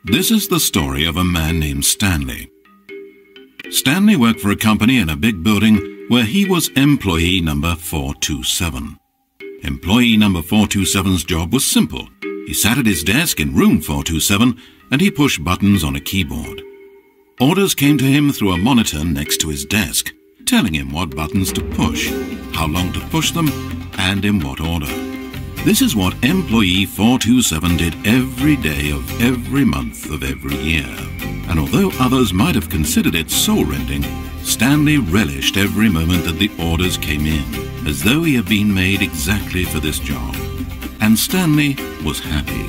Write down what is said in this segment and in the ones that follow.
This is the story of a man named Stanley. Stanley worked for a company in a big building where he was employee number 427. Employee number 427's job was simple. He sat at his desk in room 427 and he pushed buttons on a keyboard. Orders came to him through a monitor next to his desk, telling him what buttons to push, how long to push them, and in what order. This is what employee 427 did every day of every month of every year. And although others might have considered it soul-rending, Stanley relished every moment that the orders came in, as though he had been made exactly for this job. And Stanley was happy.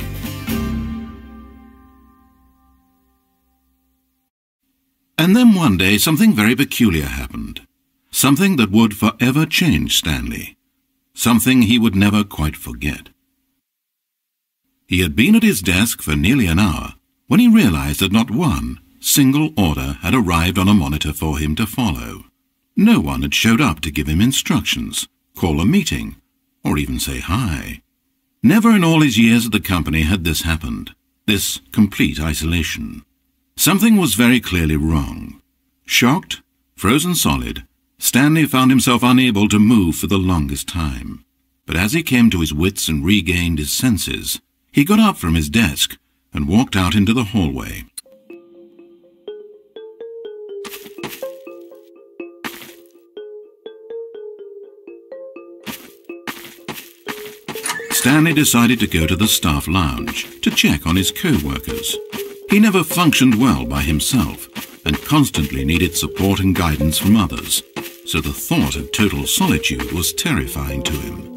And then one day something very peculiar happened. Something that would forever change Stanley. Something he would never quite forget. He had been at his desk for nearly an hour when he realized that not one single order had arrived on a monitor for him to follow. No one had showed up to give him instructions, call a meeting, or even say hi. Never in all his years at the company had this happened, this complete isolation. Something was very clearly wrong. Shocked, frozen solid, Stanley found himself unable to move for the longest time. But as he came to his wits and regained his senses, he got up from his desk and walked out into the hallway. Stanley decided to go to the staff lounge to check on his co-workers. He never functioned well by himself and constantly needed support and guidance from others, so the thought of total solitude was terrifying to him.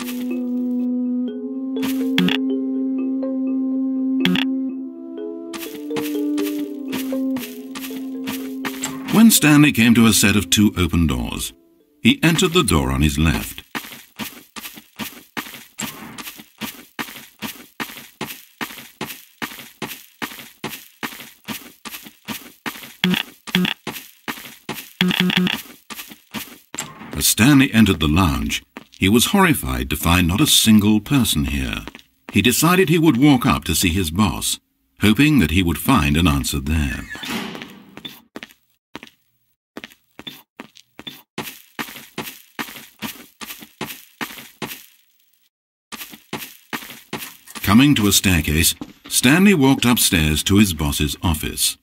When Stanley came to a set of 2 open doors, he entered the door on his left. As Stanley entered the lounge, he was horrified to find not a single person here. He decided he would walk up to see his boss, hoping that he would find an answer there. Coming to a staircase, Stanley walked upstairs to his boss's office.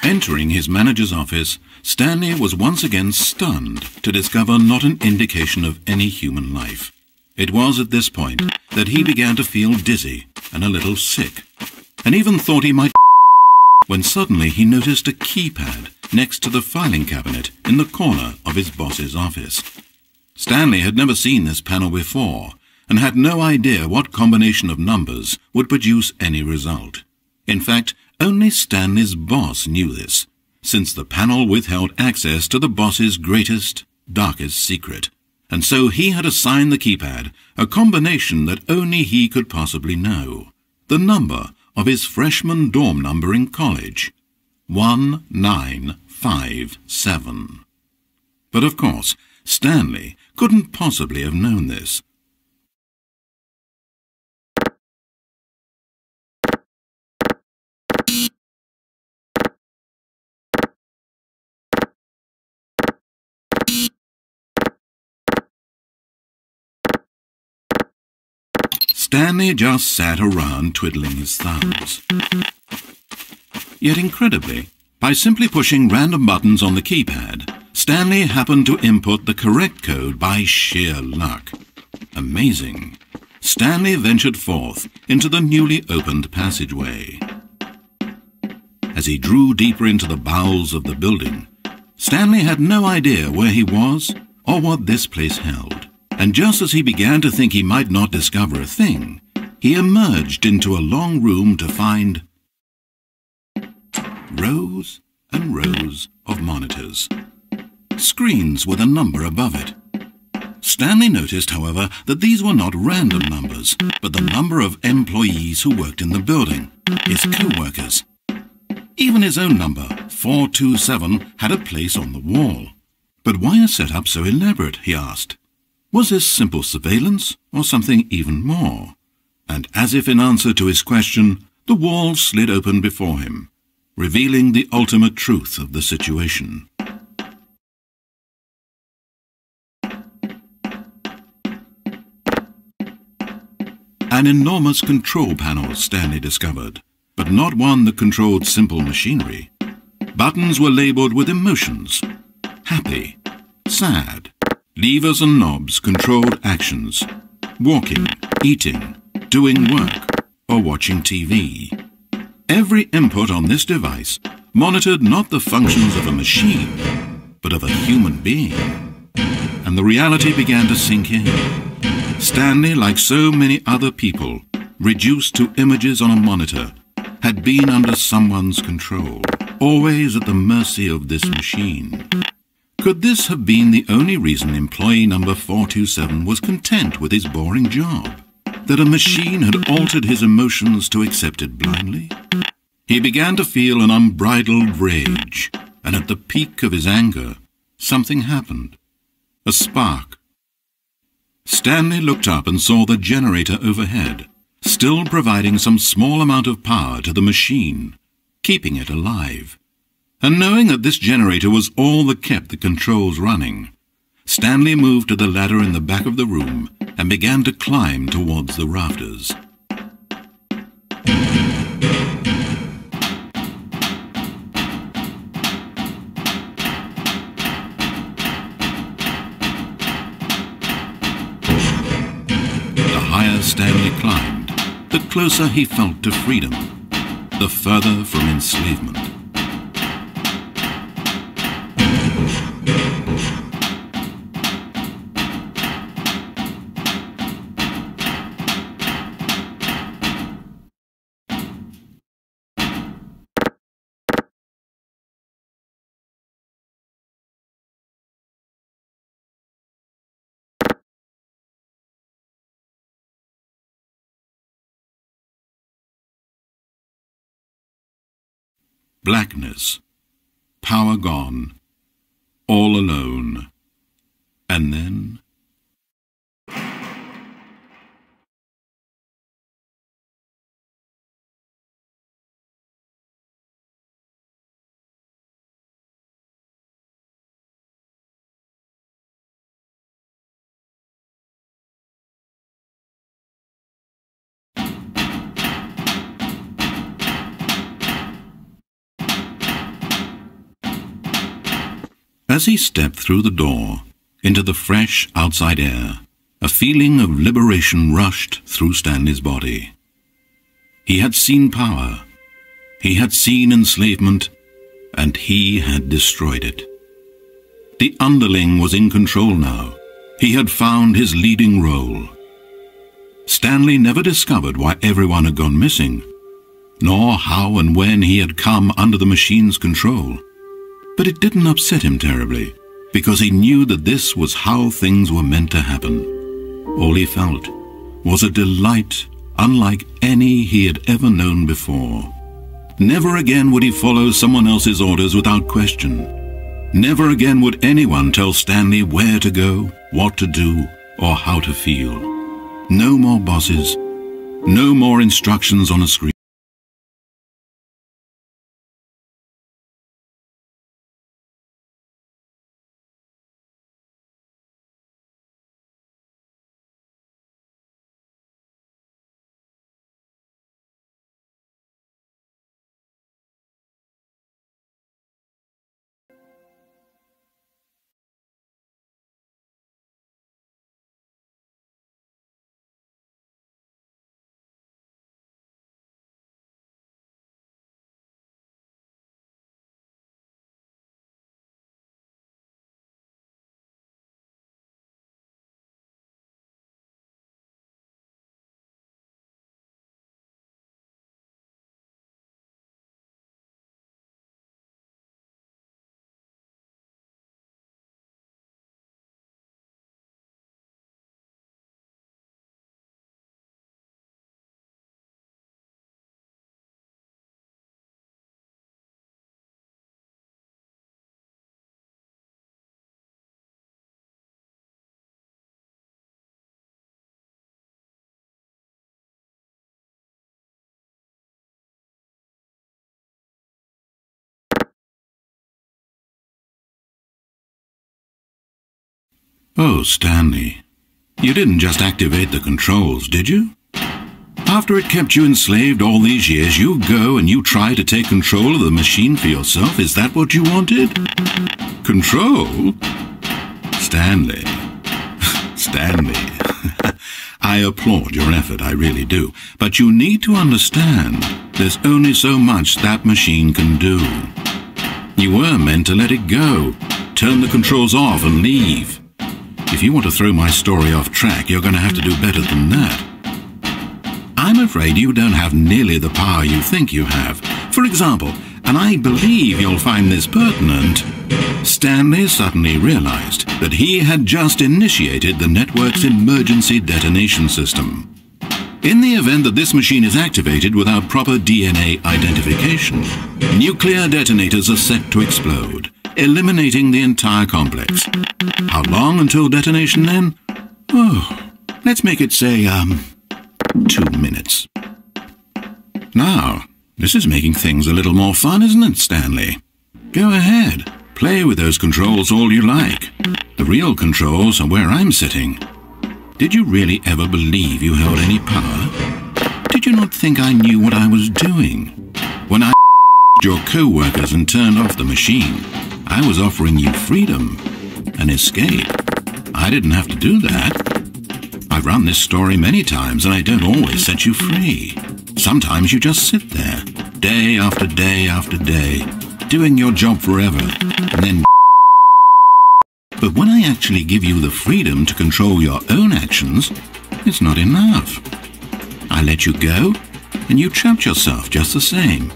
Entering his manager's office, Stanley was once again stunned to discover not an indication of any human life. It was at this point that he began to feel dizzy and a little sick, and even thought he might when suddenly he noticed a keypad next to the filing cabinet in the corner of his boss's office. Stanley had never seen this panel before and had no idea what combination of numbers would produce any result. In fact, only Stanley's boss knew this, since the panel withheld access to the boss's greatest, darkest secret, and so he had assigned the keypad a combination that only he could possibly know, the number of his freshman dorm number in college, 1957. But of course, Stanley couldn't possibly have known this. Stanley just sat around twiddling his thumbs. Yet incredibly, by simply pushing random buttons on the keypad, Stanley happened to input the correct code by sheer luck. Amazing. Stanley ventured forth into the newly opened passageway. As he drew deeper into the bowels of the building, Stanley had no idea where he was or what this place held. And just as he began to think he might not discover a thing, he emerged into a long room to find rows and rows of monitors, screens with a number above it. Stanley noticed, however, that these were not random numbers, but the number of employees who worked in the building, his co-workers. Even his own number, 427, had a place on the wall. But why a setup so elaborate, he asked. Was this simple surveillance, or something even more? And as if in answer to his question, the walls slid open before him, revealing the ultimate truth of the situation. An enormous control panel, Stanley discovered, but not one that controlled simple machinery. Buttons were labeled with emotions: happy, sad. Levers and knobs controlled actions: walking, eating, doing work, or watching TV. Every input on this device monitored not the functions of a machine, but of a human being. And the reality began to sink in. Stanley, like so many other people, reduced to images on a monitor, had been under someone's control, always at the mercy of this machine. Could this have been the only reason employee number 427 was content with his boring job? That a machine had altered his emotions to accept it blindly? He began to feel an unbridled rage, and at the peak of his anger, something happened. A spark. Stanley looked up and saw the generator overhead, still providing some small amount of power to the machine, keeping it alive. And knowing that this generator was all that kept the controls running, Stanley moved to the ladder in the back of the room and began to climb towards the rafters. The higher Stanley climbed, the closer he felt to freedom, the further from enslavement. Blackness, power gone, all alone, and then... As he stepped through the door, into the fresh outside air, a feeling of liberation rushed through Stanley's body. He had seen power, he had seen enslavement, and he had destroyed it. The underling was in control now. He had found his leading role. Stanley never discovered why everyone had gone missing, nor how and when he had come under the machine's control. But it didn't upset him terribly, because he knew that this was how things were meant to happen. All he felt was a delight unlike any he had ever known before. Never again would he follow someone else's orders without question. Never again would anyone tell Stanley where to go, what to do, or how to feel. No more bosses, no more instructions on a screen. Oh, Stanley, you didn't just activate the controls, did you? After it kept you enslaved all these years, you go and you try to take control of the machine for yourself? Is that what you wanted? Control? Stanley. Stanley. I applaud your effort, I really do. But you need to understand, there's only so much that machine can do. You were meant to let it go, turn the controls off and leave. If you want to throw my story off track, you're going to have to do better than that. I'm afraid you don't have nearly the power you think you have. For example, and I believe you'll find this pertinent, Stanley suddenly realized that he had just initiated the network's emergency detonation system. In the event that this machine is activated without proper DNA identification, nuclear detonators are set to explode, eliminating the entire complex. How long until detonation then? Oh, let's make it say, 2 minutes. Now, this is making things a little more fun, isn't it, Stanley? Go ahead, play with those controls all you like. The real controls are where I'm sitting. Did you really ever believe you held any power? Did you not think I knew what I was doing? When I your co-workers and turned off the machine, I was offering you freedom, an escape. I didn't have to do that. I've run this story many times and I don't always set you free. Sometimes you just sit there, day after day after day, doing your job forever, and then but when I actually give you the freedom to control your own actions, it's not enough. I let you go, and you trapped yourself just the same.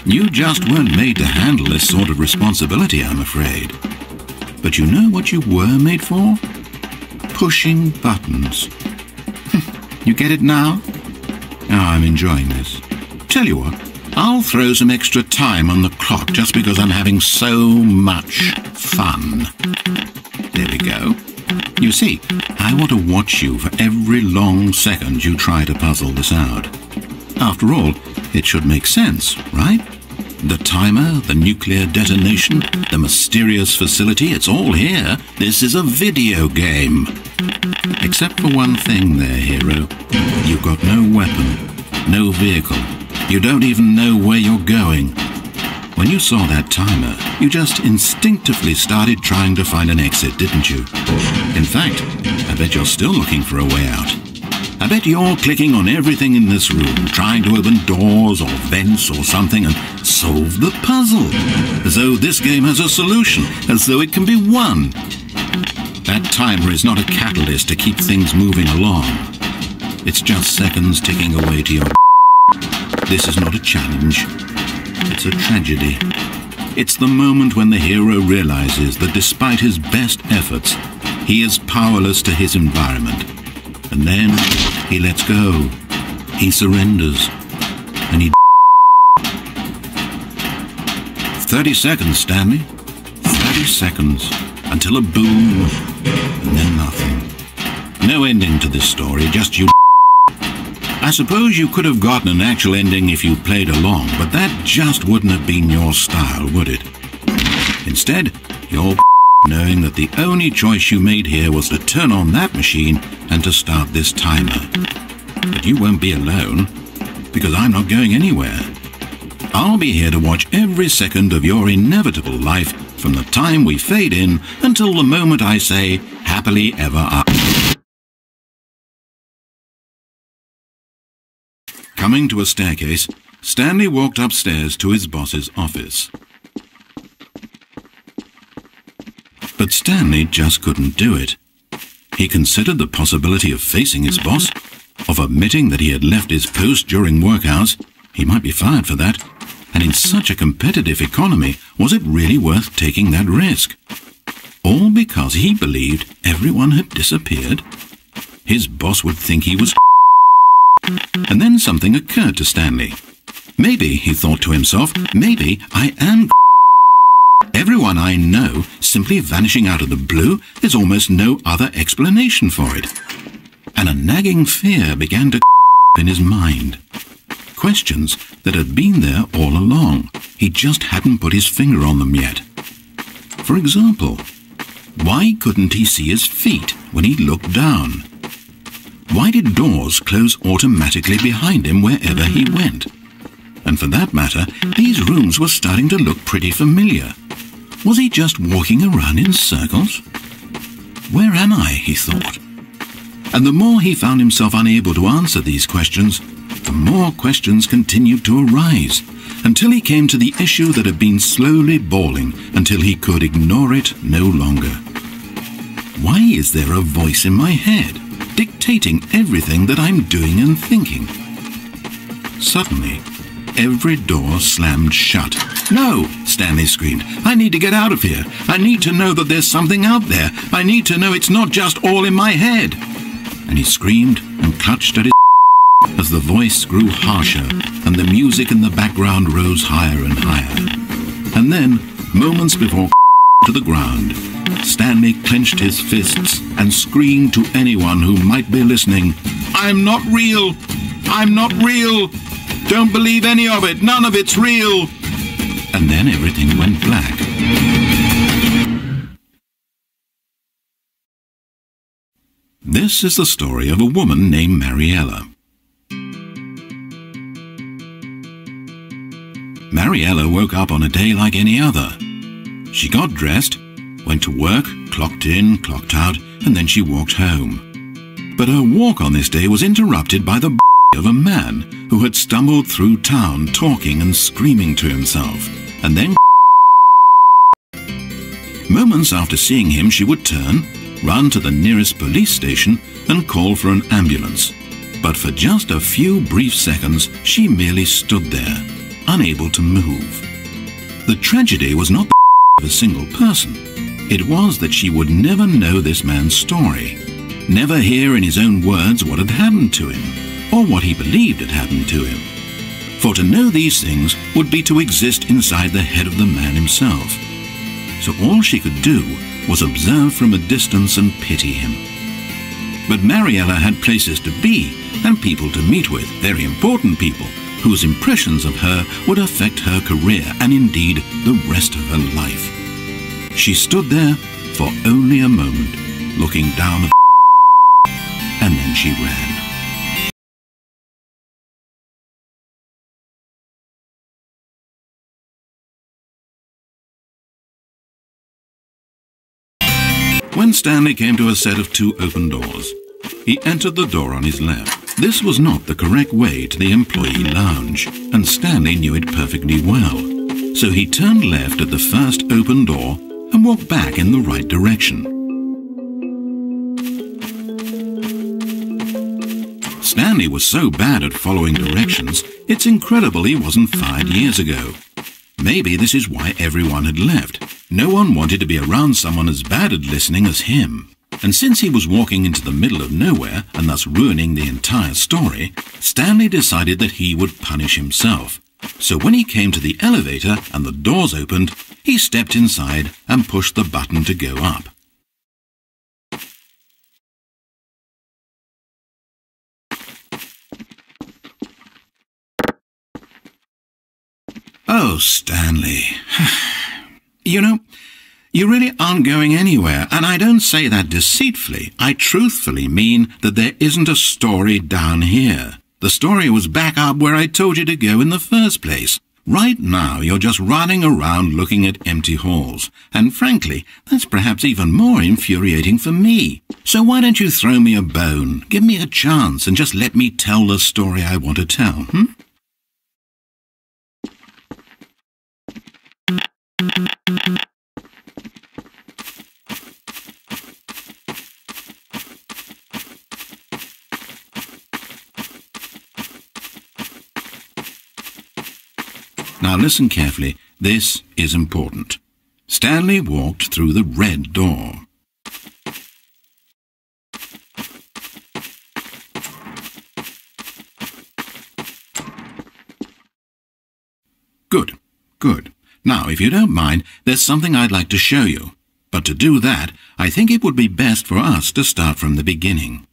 You just weren't made to handle this sort of responsibility, I'm afraid. But you know what you were made for? Pushing buttons. You get it now? Oh, I'm enjoying this. Tell you what, I'll throw some extra time on the clock just because I'm having so much fun. There we go. You see, I want to watch you for every long second you try to puzzle this out. After all, it should make sense, right? The timer, the nuclear detonation, the mysterious facility, it's all here. This is a video game. Except for one thing there, hero. You've got no weapon, no vehicle. You don't even know where you're going. When you saw that timer, you just instinctively started trying to find an exit, didn't you? In fact, I bet you're still looking for a way out. I bet you're clicking on everything in this room, trying to open doors or vents or something and solve the puzzle. As though this game has a solution, as though it can be won. That timer is not a catalyst to keep things moving along. It's just seconds ticking away to your This is not a challenge. It's a tragedy. It's the moment when the hero realizes that despite his best efforts, he is powerless to his environment. And then he lets go. He surrenders. And he 30 seconds, Stanley. 30 seconds. Until a boom. And then nothing. No ending to this story, just you. I suppose you could have gotten an actual ending if you played along, but that just wouldn't have been your style, would it? Instead, you're knowing that the only choice you made here was to turn on that machine and to start this timer. But you won't be alone, because I'm not going anywhere. I'll be here to watch every second of your inevitable life from the time we fade in until the moment I say, happily ever after. Coming to a staircase, Stanley walked upstairs to his boss's office. But Stanley just couldn't do it. He considered the possibility of facing his boss, of admitting that he had left his post during work hours. He might be fired for that. And in such a competitive economy, was it really worth taking that risk? All because he believed everyone had disappeared? His boss would think he was And then something occurred to Stanley. Maybe, he thought to himself, maybe I am everyone I know simply vanishing out of the blue. There's almost no other explanation for it. And a nagging fear began to in his mind. Questions that had been there all along. He just hadn't put his finger on them yet. For example, Why couldn't he see his feet when he looked down? Why did doors close automatically behind him wherever he went? And for that matter, these rooms were starting to look pretty familiar. Was he just walking around in circles? Where am I, he thought. And the more he found himself unable to answer these questions, the more questions continued to arise, until he came to the issue that had been slowly boiling until he could ignore it no longer. Why is there a voice in my head, dictating everything that I'm doing and thinking? Suddenly, every door slammed shut. "No!" Stanley screamed. "I need to get out of here. I need to know that there's something out there. I need to know it's not just all in my head." And he screamed and clutched at his as the voice grew harsher and the music in the background rose higher and higher. And then, moments before to the ground, Stanley clenched his fists and screamed to anyone who might be listening, "I'm not real! I'm not real! Don't believe any of it! None of it's real!" And then everything went black. This is the story of a woman named Mariella. Mariella woke up on a day like any other. She got dressed, went to work, clocked in, clocked out, and then she walked home. But her walk on this day was interrupted by the of a man who had stumbled through town talking and screaming to himself, and then moments after seeing him she would turn, run to the nearest police station and call for an ambulance. But for just a few brief seconds she merely stood there, unable to move. The tragedy was not of a single person. It was that she would never know this man's story, never hear in his own words what had happened to him, or what he believed had happened to him. For to know these things would be to exist inside the head of the man himself. So all she could do was observe from a distance and pity him. But Mariella had places to be and people to meet with, very important people, whose impressions of her would affect her career and indeed the rest of her life. She stood there for only a moment, looking down at and then she ran. When Stanley came to a set of two open doors, he entered the door on his left. This was not the correct way to the employee lounge, and Stanley knew it perfectly well. So he turned left at the first open door and walked back in the right direction. Stanley was so bad at following directions, it's incredible he wasn't fired years ago. Maybe this is why everyone had left. No one wanted to be around someone as bad at listening as him. And since he was walking into the middle of nowhere and thus ruining the entire story, Stanley decided that he would punish himself. So when he came to the elevator and the doors opened, he stepped inside and pushed the button to go up. Oh, Stanley. You know, you really aren't going anywhere, and I don't say that deceitfully. I truthfully mean that there isn't a story down here. The story was back up where I told you to go in the first place. Right now, you're just running around looking at empty halls, and frankly, that's perhaps even more infuriating for me. So why don't you throw me a bone, give me a chance, and just let me tell the story I want to tell, Now listen carefully, this is important. Stanley walked through the red door. Good, good. Now, if you don't mind, there's something I'd like to show you. But to do that, I think it would be best for us to start from the beginning.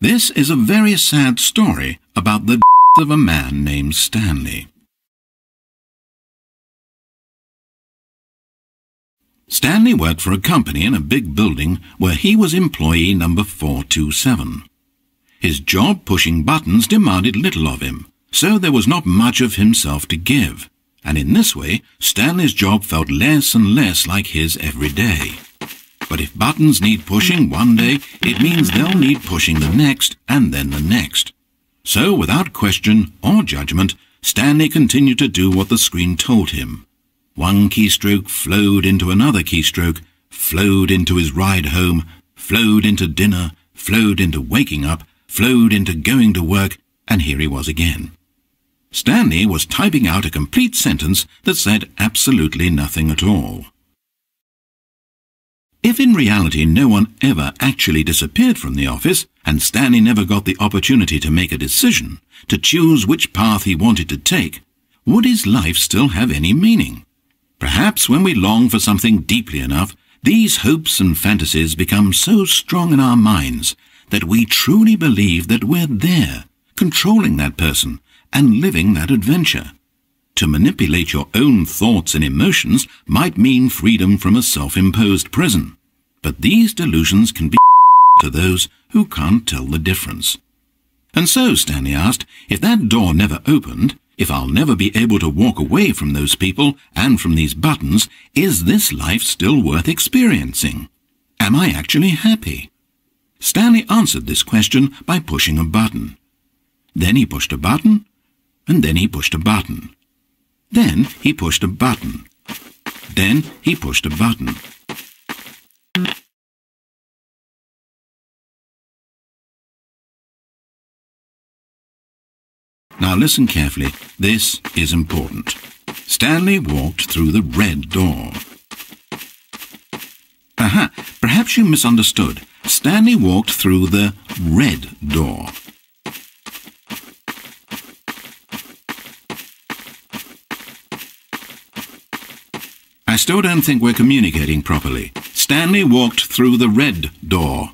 This is a very sad story about the death of a man named Stanley. Stanley worked for a company in a big building where he was employee number 427. His job pushing buttons demanded little of him, so there was not much of himself to give, and in this way Stanley's job felt less and less like his every day. But if buttons need pushing one day, it means they'll need pushing the next and then the next. So without question or judgment, Stanley continued to do what the screen told him. One keystroke flowed into another keystroke, flowed into his ride home, flowed into dinner, flowed into waking up, flowed into going to work, and here he was again. Stanley was typing out a complete sentence that said absolutely nothing at all. If in reality no one ever actually disappeared from the office, and Stanley never got the opportunity to make a decision, to choose which path he wanted to take, would his life still have any meaning? Perhaps when we long for something deeply enough, these hopes and fantasies become so strong in our minds that we truly believe that we're there, controlling that person and living that adventure. To manipulate your own thoughts and emotions might mean freedom from a self-imposed prison, but these delusions can be to those who can't tell the difference. And so Stanley asked, if that door never opened, if I'll never be able to walk away from those people and from these buttons, is this life still worth experiencing? Am I actually happy? Stanley answered this question by pushing a button. Then he pushed a button, and then he pushed a button. Then he pushed a button. Then he pushed a button. Now listen carefully. This is important. Stanley walked through the red door. Aha! Perhaps you misunderstood. Stanley walked through the red door. I still don't think we're communicating properly. Stanley walked through the red door.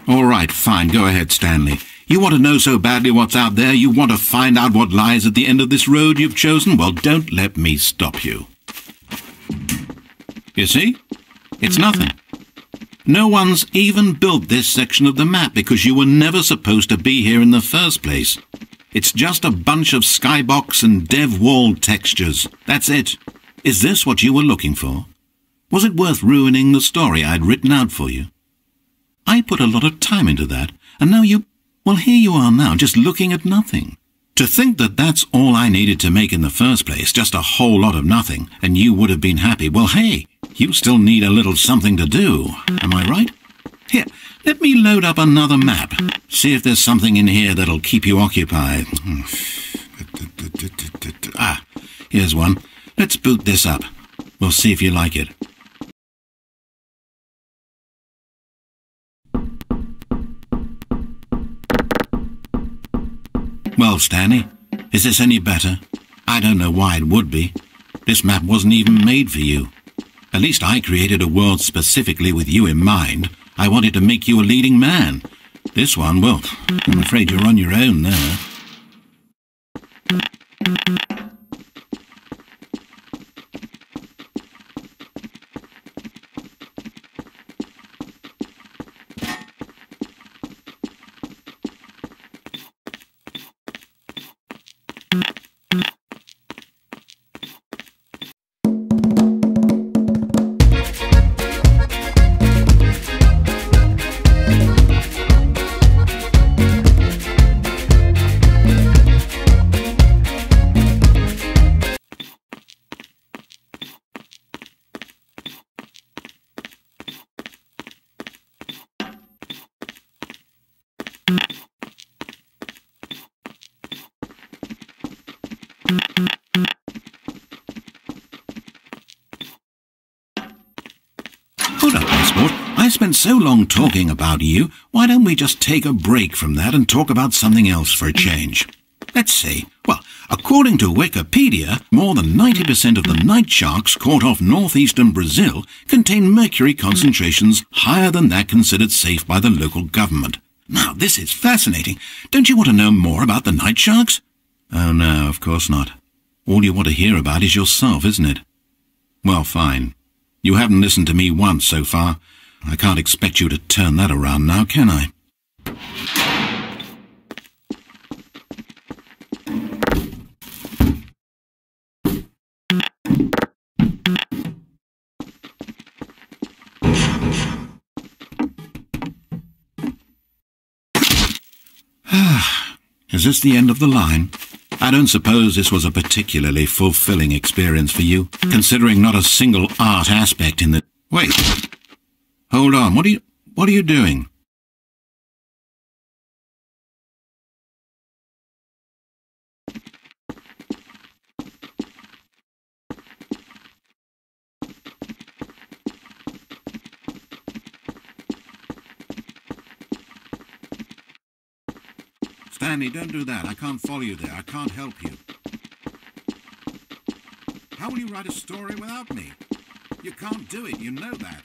All right, fine. Go ahead, Stanley. You want to know so badly what's out there? You want to find out what lies at the end of this road you've chosen? Well, don't let me stop you. You see? It's nothing. No one's even built this section of the map because you were never supposed to be here in the first place. It's just a bunch of skybox and dev wall textures. That's it. Is this what you were looking for? Was it worth ruining the story I'd written out for you? I put a lot of time into that, and now well, here you are now, just looking at nothing. To think that that's all I needed to make in the first place, just a whole lot of nothing, and you would have been happy. Well, hey, you still need a little something to do. Am I right? Here, let me load up another map. See if there's something in here that'll keep you occupied. Ah, here's one. Let's boot this up. We'll see if you like it. Well, Stanley, is this any better? I don't know why it would be. This map wasn't even made for you. At least I created a world specifically with you in mind. I wanted to make you a leading man. This one, well, I'm afraid you're on your own there. Hold up, Passport. I spent so long talking about you, why don't we just take a break from that and talk about something else for a change? Let's see. Well, according to Wikipedia, more than 90% of the night sharks caught off northeastern Brazil contain mercury concentrations higher than that considered safe by the local government. Now, this is fascinating. Don't you want to know more about the night sharks? Oh, no, of course not. All you want to hear about is yourself, isn't it? Well, fine. You haven't listened to me once so far. I can't expect you to turn that around now, can I? Is this the end of the line? I don't suppose this was a particularly fulfilling experience for you, considering not a single art aspect in the... Wait. Hold on, what are you doing? Stanley, don't do that. I can't follow you there. I can't help you. How will you write a story without me? You can't do it, you know that.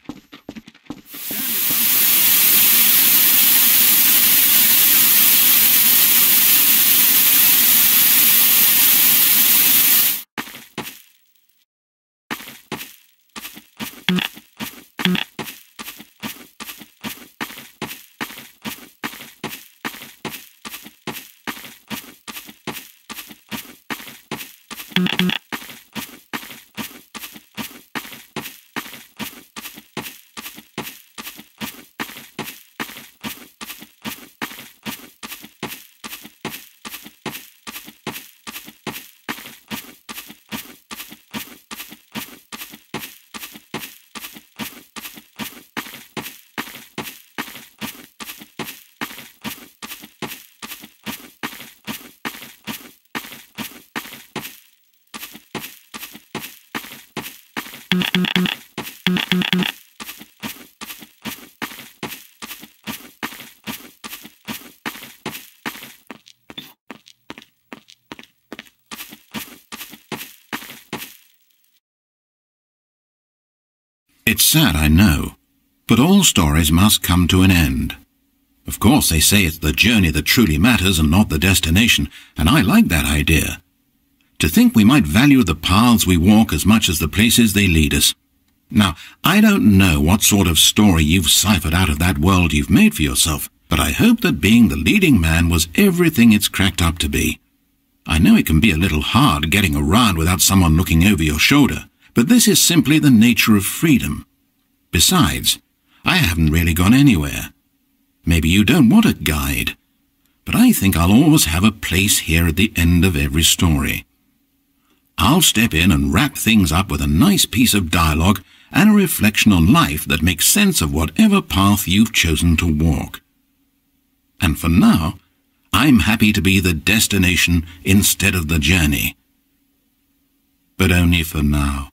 It's sad, I know, but all stories must come to an end. Of course, they say it's the journey that truly matters and not the destination, and I like that idea. To think we might value the paths we walk as much as the places they lead us. Now, I don't know what sort of story you've ciphered out of that world you've made for yourself, but I hope that being the leading man was everything it's cracked up to be. I know it can be a little hard getting around without someone looking over your shoulder, but this is simply the nature of freedom. Besides, I haven't really gone anywhere. Maybe you don't want a guide, but I think I'll always have a place here at the end of every story. I'll step in and wrap things up with a nice piece of dialogue and a reflection on life that makes sense of whatever path you've chosen to walk. And for now, I'm happy to be the destination instead of the journey. But only for now.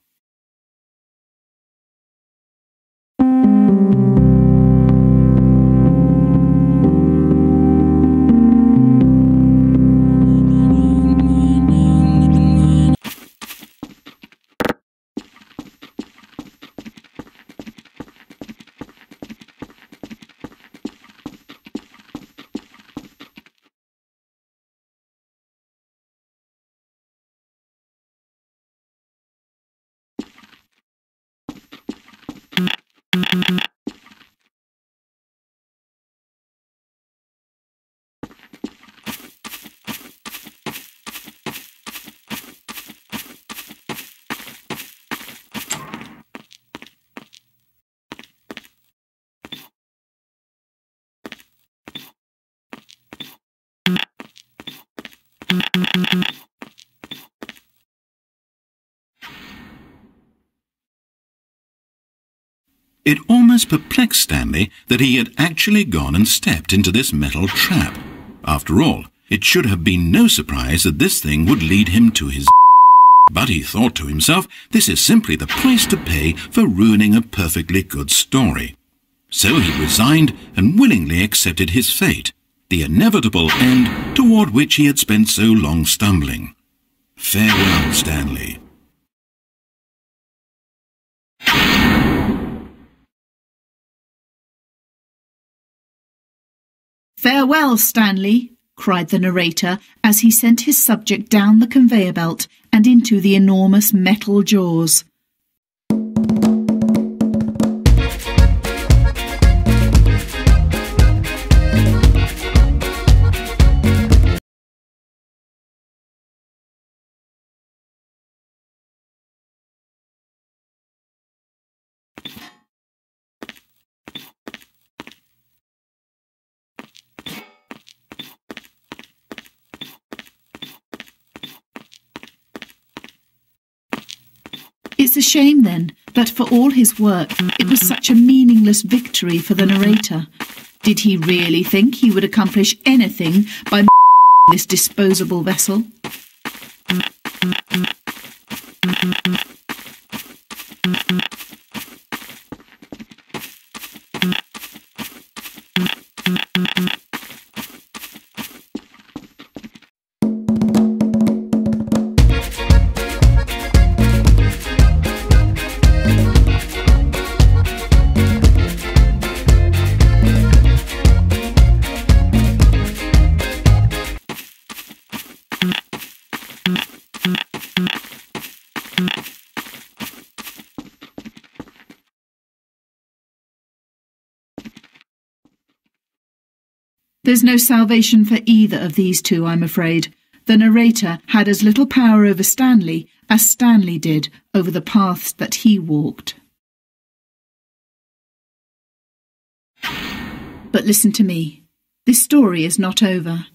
It almost perplexed Stanley that he had actually gone and stepped into this metal trap. After all, it should have been no surprise that this thing would lead him to his But he thought to himself, this is simply the price to pay for ruining a perfectly good story. So he resigned and willingly accepted his fate, the inevitable end toward which he had spent so long stumbling. Farewell, Stanley. "Farewell, Stanley," cried the narrator as he sent his subject down the conveyor belt and into the enormous metal jaws. It's a shame, then, that for all his work, it was such a meaningless victory for the narrator. Did he really think he would accomplish anything by this disposable vessel? There's no salvation for either of these two, I'm afraid. The narrator had as little power over Stanley as Stanley did over the paths that he walked. But listen to me. This story is not over.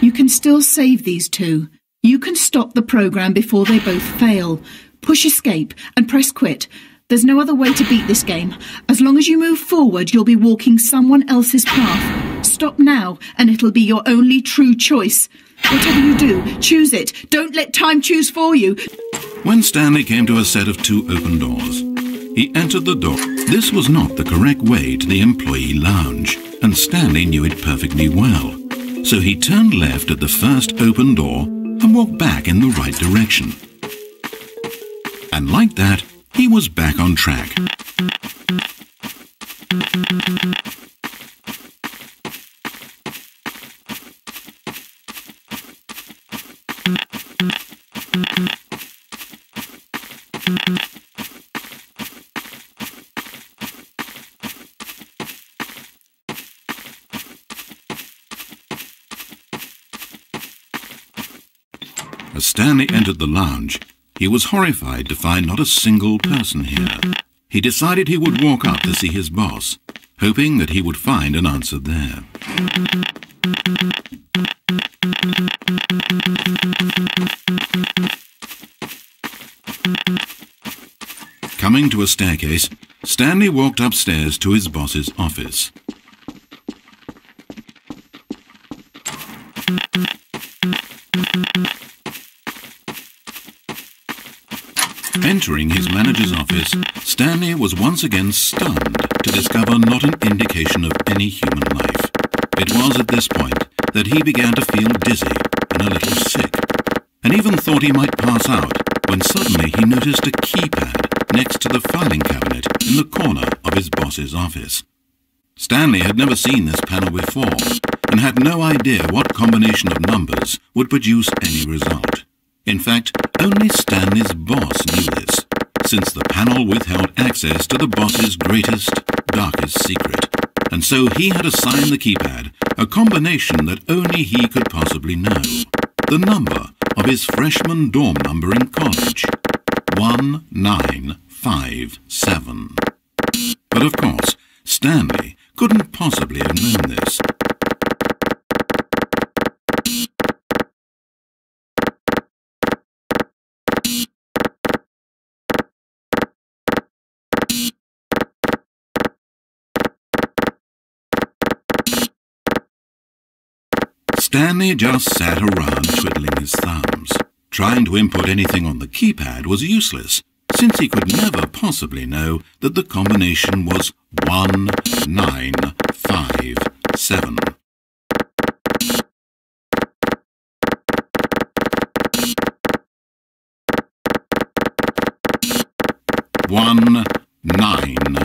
You can still save these two. You can stop the program before they both fail. Push escape and press quit. There's no other way to beat this game. As long as you move forward, you'll be walking someone else's path. Stop now, and it'll be your only true choice. Whatever you do, choose it. Don't let time choose for you. When Stanley came to a set of two open doors, he entered the door. This was not the correct way to the employee lounge, and Stanley knew it perfectly well. So he turned left at the first open door and walked back in the right direction. And like that, he was back on track. As Stanley entered the lounge, he was horrified to find not a single person here. He decided he would walk up to see his boss, hoping that he would find an answer there. Coming to a staircase, Stanley walked upstairs to his boss's office. Entering his manager's office, Stanley was once again stunned to discover not an indication of any human life. It was at this point that he began to feel dizzy and a little sick, and even thought he might pass out when suddenly he noticed a keypad next to the filing cabinet in the corner of his boss's office. Stanley had never seen this panel before and had no idea what combination of numbers would produce any result. In fact, only Stanley's boss knew this, since the panel withheld access to the boss's greatest, darkest secret, and so he had assigned the keypad a combination that only he could possibly know: the number of his freshman dorm number in college, 1957. But of course, Stanley couldn't possibly have known this. Stanley just sat around twiddling his thumbs. Trying to input anything on the keypad was useless, since he could never possibly know that the combination was 1957. One, 9,